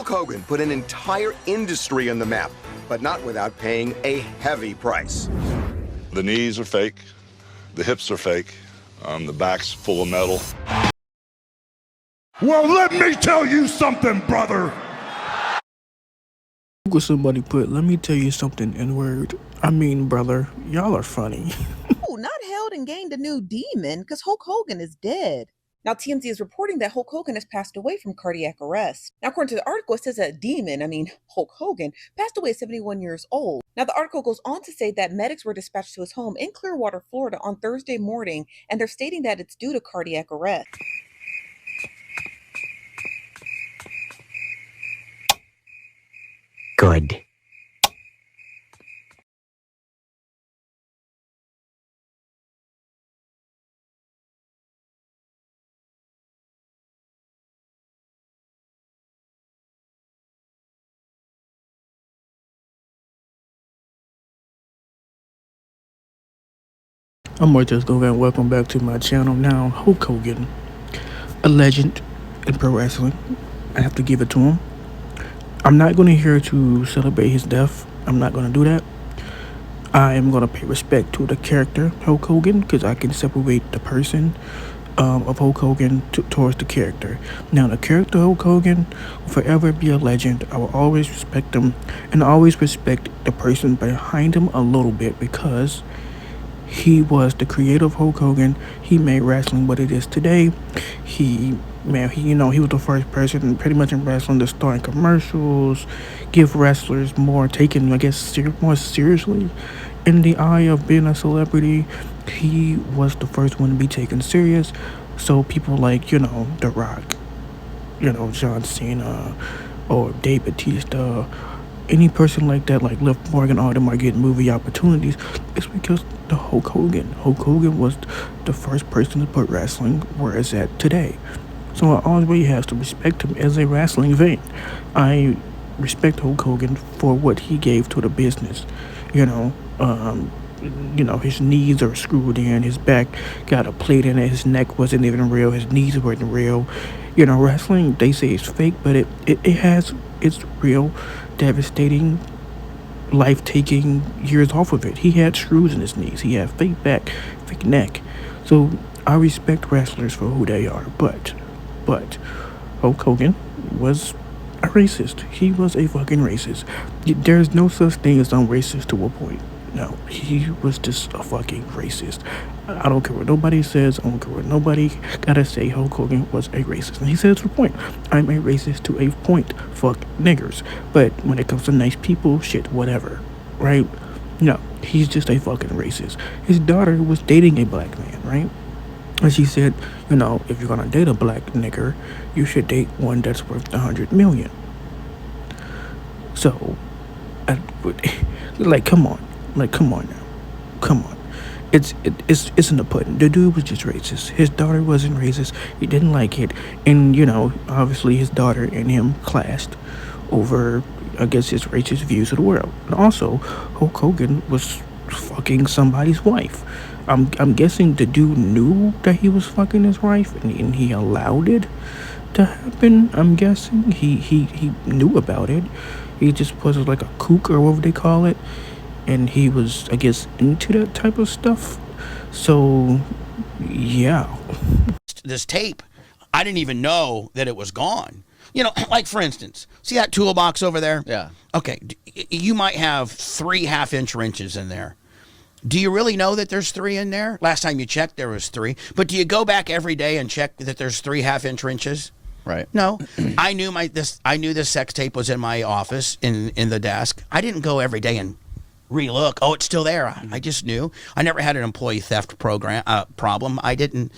Hulk Hogan put an entire industry on the map, but not without paying a heavy price. The knees are fake, the hips are fake, the back's full of metal. Well, let me tell you something, brother. What somebody put, let me tell you something, N-word. I mean, brother, y'all are funny. Oh, not held and gained a new demon because Hulk Hogan is dead. Now, TMZ is reporting that Hulk Hogan has passed away from cardiac arrest. Now, according to the article, it says that Hulk Hogan, passed away at 71 years old. Now, the article goes on to say that medics were dispatched to his home in Clearwater, Florida on Thursday morning, and they're stating that it's due to cardiac arrest. Good. I'm just going, welcome back to my channel. Now, Hulk Hogan, a legend in pro wrestling. I have to give it to him. I'm not going to here to celebrate his death. I'm not going to do that. I am going to pay respect to the character Hulk Hogan, because I can separate the person of Hulk Hogan towards the character. Now, the character Hulk Hogan will forever be a legend. I will always respect him, and always respect the person behind him a little bit, because he was the creator of Hulk Hogan. He made wrestling what it is today. He was the first person pretty much in wrestling to start in commercials, give wrestlers more taken, more seriously in the eye of being a celebrity. He was the first one to be taken serious. So people like, The Rock, John Cena, or Dave Bautista, any person like that, like Liv Morgan, all them are getting movie opportunities. It's because the Hulk Hogan was the first person to put wrestling where it's at today. So I always have to respect him as a wrestling fan. I respect Hulk Hogan for what he gave to the business. His knees are screwed in, his back got a plate in it, his neck wasn't even real, his knees weren't real. Wrestling, they say it's fake, but it has its real devastating, life-taking years off of it. He had screws in his knees, he had fake back, fake neck. So I respect wrestlers for who they are, but Hulk Hogan was a racist. He was a fucking racist. There's no such thing as I'm racist to a point. No, he was just a fucking racist. I don't care what nobody says. I don't care what nobody gotta say. Hulk Hogan was a racist. And he said to a point. I'm a racist to a point. Fuck niggers. But when it comes to nice people, shit, whatever. Right? No, he's just a fucking racist. His daughter was dating a black man, right? And she said, if you're gonna date a black nigger, you should date one that's worth $100 million. So, come on. Come on now. Come on. It's in the pudding. The dude was just racist. His daughter wasn't racist. He didn't like it. And, obviously his daughter and him clashed over, his racist views of the world. And also, Hulk Hogan was fucking somebody's wife. I'm guessing the dude knew that he was fucking his wife, and he allowed it to happen. I'm guessing he knew about it. He just was like a kook, or whatever they call it, and he was, into that type of stuff. So yeah, this tape, I didn't even know that it was gone. Like, for instance, see that toolbox over there? Yeah. Okay, you might have 3 half-inch wrenches in there. Do you really know that there's 3 in there? Last time you checked, there was 3. But do you go back every day and check that there's 3 half-inch wrenches? Right. No. I knew this sex tape was in my office in the desk. I didn't go every day and relook. Oh, it's still there. I just knew. I never had an employee theft problem. I didn't.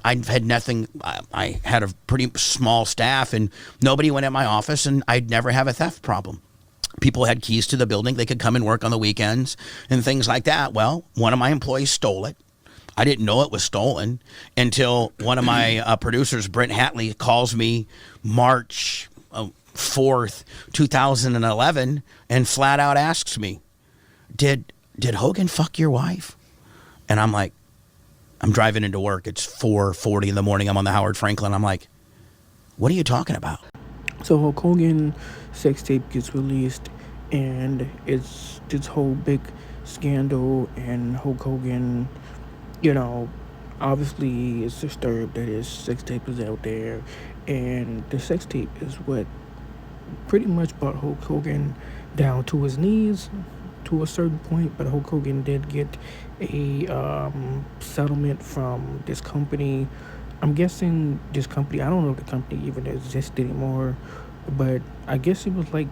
I had nothing. I had a pretty small staff, and nobody went at my office, and I'd never have a theft problem. People had keys to the building. They could come and work on the weekends and things like that. Well, one of my employees stole it. I didn't know it was stolen until one of my producers, Brent Hatley, calls me March 4th, 2011, and flat out asks me, did Hogan fuck your wife? And I'm like, I'm driving into work. It's 4:40 in the morning. I'm on the Howard Franklin. I'm like, what are you talking about? So Hulk Hogan sex tape gets released, and it's this whole big scandal. And Hulk Hogan, you know, obviously is disturbed that his sex tape is out there, and the sex tape is what pretty much brought Hulk Hogan down to his knees to a certain point. But Hulk Hogan did get a settlement from this company. I'm guessing this company, I don't know if the company even exists anymore, but I guess it was like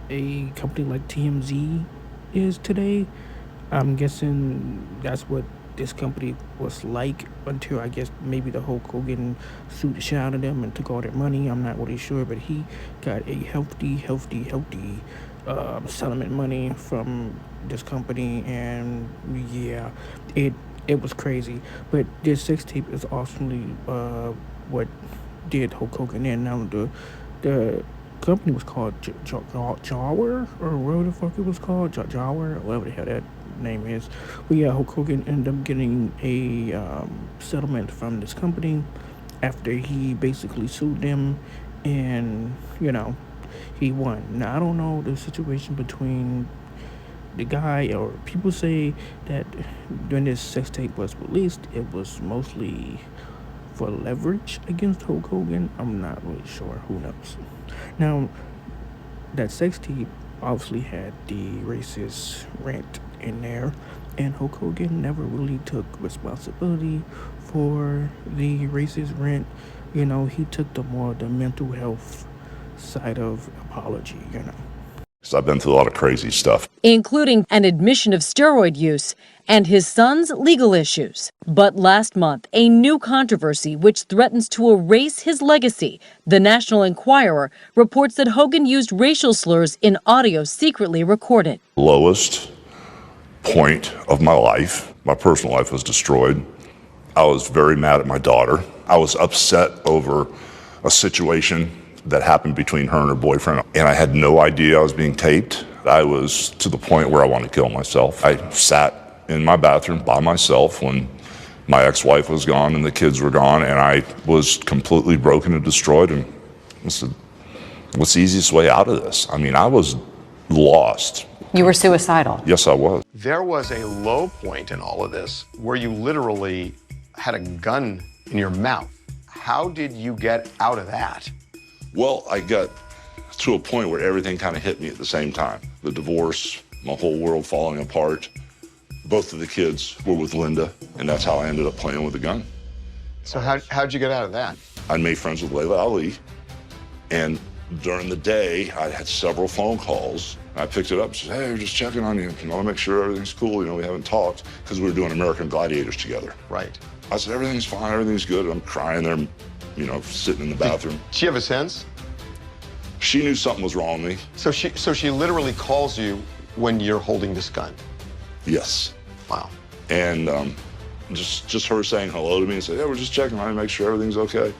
a company like TMZ is today. I'm guessing that's what this company was like until I guess maybe the Hulk Hogan sued the shit out of them and took all their money. I'm not really sure, but he got a healthy settlement money from this company, and yeah, it was crazy. But this sex tape is awesomely what did Hulk Hogan in. Now the company was called Jawer, or whatever the fuck it was called, Jawer, or whatever the hell that name is. But yeah, Hulk Hogan ended up getting a settlement from this company after he basically sued them, and he won. Now I don't know the situation between the guy, or people say that when this sex tape was released, it was mostly for leverage against Hulk Hogan. I'm not really sure. Who knows? Now, that sex tape obviously had the racist rant in there, and Hulk Hogan never really took responsibility for the racist rant. He took the mental health side of apology. So I've been through a lot of crazy stuff. Including an admission of steroid use and his son's legal issues. But last month, a new controversy which threatens to erase his legacy. The National Enquirer reports that Hogan used racial slurs in audio secretly recorded. Lowest point of my life, my personal life was destroyed. I was very mad at my daughter. I was upset over a situation that happened between her and her boyfriend, and I had no idea I was being taped. I was to the point where I wanted to kill myself. I sat in my bathroom by myself when my ex-wife was gone and the kids were gone, and I was completely broken and destroyed, and I said, what's the easiest way out of this? I mean, I was lost. You were suicidal. Yes, I was. There was a low point in all of this where you literally had a gun in your mouth. How did you get out of that? Well, I got to a point where everything kind of hit me at the same time. The divorce, my whole world falling apart. Both of the kids were with Linda, and that's how I ended up playing with a gun. So how'd you get out of that? I made friends with Layla Ali, and during the day, I had several phone calls. I picked it up and said, hey, we're just checking on you. I want to make sure everything's cool. We haven't talked, because we were doing American Gladiators together. Right. I said, everything's fine, everything's good. I'm crying there, sitting in the bathroom. Did she have a sense? She knew something was wrong with me. So she literally calls you when you're holding this gun? Yes. Wow. And just her saying hello to me and saying, yeah, we're just checking on you, make sure everything's okay.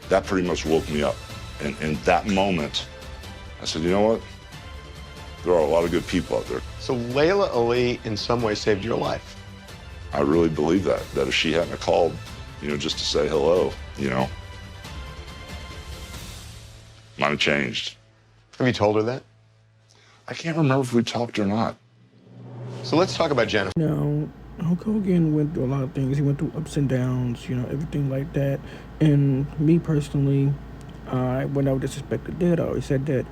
That pretty much woke me up. And in that moment, I said, you know what? There are a lot of good people out there. So Layla Ali in some way saved your life? I really believe that if she hadn't called, just to say hello, might have changed. Have you told her that? I can't remember if we talked or not. So let's talk about Jennifer. Now, Hulk Hogan went through a lot of things. He went through ups and downs, everything like that. And me personally, I would never disrespect the dead. I always said that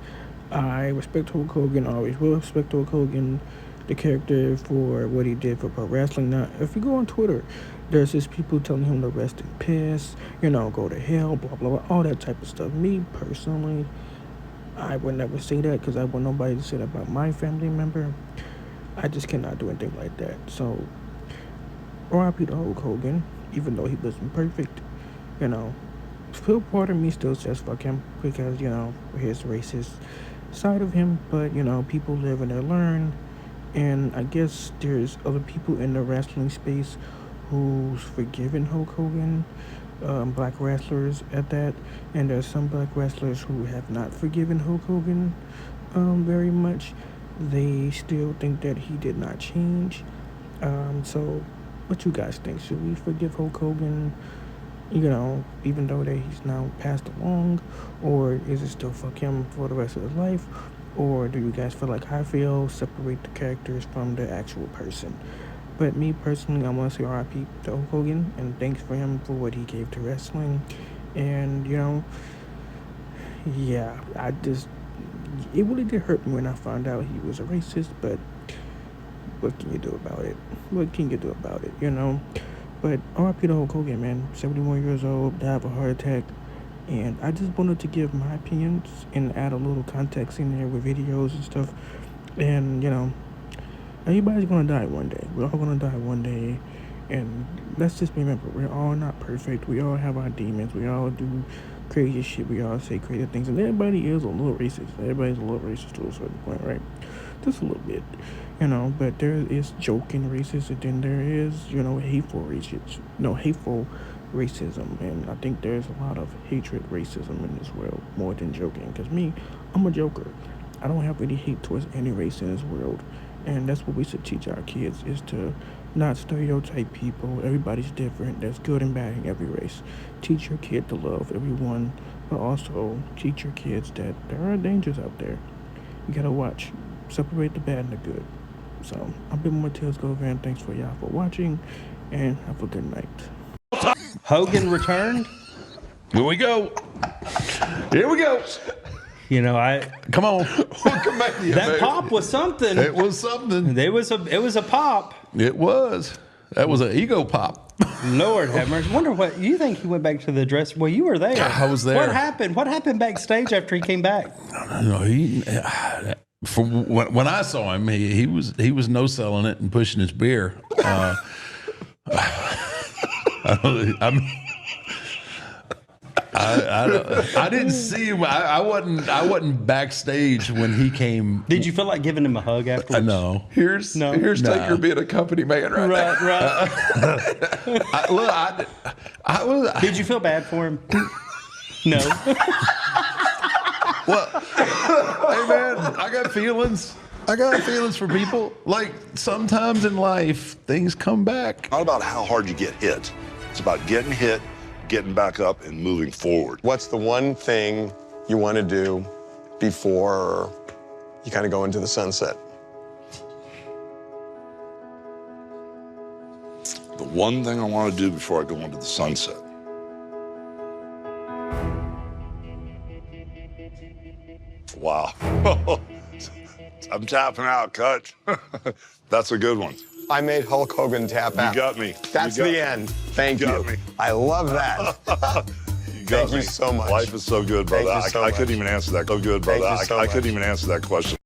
I respect Hulk Hogan. I always will respect Hulk Hogan, the character, for what he did for pro wrestling. Now, if you go on Twitter, there's just people telling him to rest in piss, go to hell, blah, blah, blah, all that type of stuff. Me, personally, I would never say that, because I want nobody to say that about my family member. I just cannot do anything like that. So, R.I.P. to Hulk Hogan, even though he wasn't perfect, still part of me still says fuck him, because, his racist side of him. But, people live and they learn. And I guess there's other people in the wrestling space who's forgiven Hulk Hogan, black wrestlers at that, and there's some black wrestlers who have not forgiven Hulk Hogan very much. They still think that he did not change. So what you guys think? Should we forgive Hulk Hogan? You know, even though that he's now passed along, or is it still fuck him for the rest of his life, or do you guys feel like I feel, separate the characters from the actual person? But me personally, I want to say RIP to Hulk Hogan, and thanks for him for what he gave to wrestling. And you know, yeah, it really did hurt me when I found out he was a racist, but what can you do about it? What can you do about it, you know? But RIP to Hulk Hogan, man. 71 years old, died of a heart attack. And I just wanted to give my opinions and add a little context in there with videos and stuff. And, you know, everybody's gonna die one day. We're all gonna die one day. And let's just remember, we're all not perfect. We all have our demons. We all do crazy shit. We all say crazy things. And everybody is a little racist. Everybody's a little racist to a certain point, right? Just a little bit. You know, but there is joking racist, and then there is, you know, hateful racism. And I think there's a lot of hatred racism in this world, more than joking. Because me, I'm a joker. I don't have any hate towards any race in this world. And that's what we should teach our kids, is to not stereotype people. Everybody's different. There's good and bad in every race. Teach your kid to love everyone, but also teach your kids that there are dangers out there. You gotta watch. Separate the bad and the good. So, I've been Matthias Govan. Thanks for y'all for watching, and have a good night. Hogan returned. Here we go. Here we go. You know, Come on. Welcome back to you, that baby. pop was something. It was something. It was a pop. It was. That was an ego pop. Lord have mercy. Wonder what you think he went back to the dress. Well, you were there. I was there. What happened? What happened backstage after he came back? From when I saw him, he was no selling it and pushing his beer. I didn't see him. I wasn't backstage when he came. Did you feel like giving him a hug afterwards? No. Here's Taker being a company man right now. Right. I was. Did you feel bad for him? No. Well, hey man, I got feelings. I got feelings for people. Like, sometimes in life, things come back. Not about how hard you get hit. It's about getting hit, getting back up, and moving forward. What's the one thing you want to do before you kind of go into the sunset? The one thing I want to do before I go into the sunset. Wow. I'm tapping out, Cut. That's a good one. I made Hulk Hogan tap out. You got me. That's You got the me. end. Thank You you. got me. I love that. You got Thank me. you so much. Life is so good, brother. Thank you so I much. couldn't even answer that. So good, brother. Thank you so I much. couldn't even answer that question.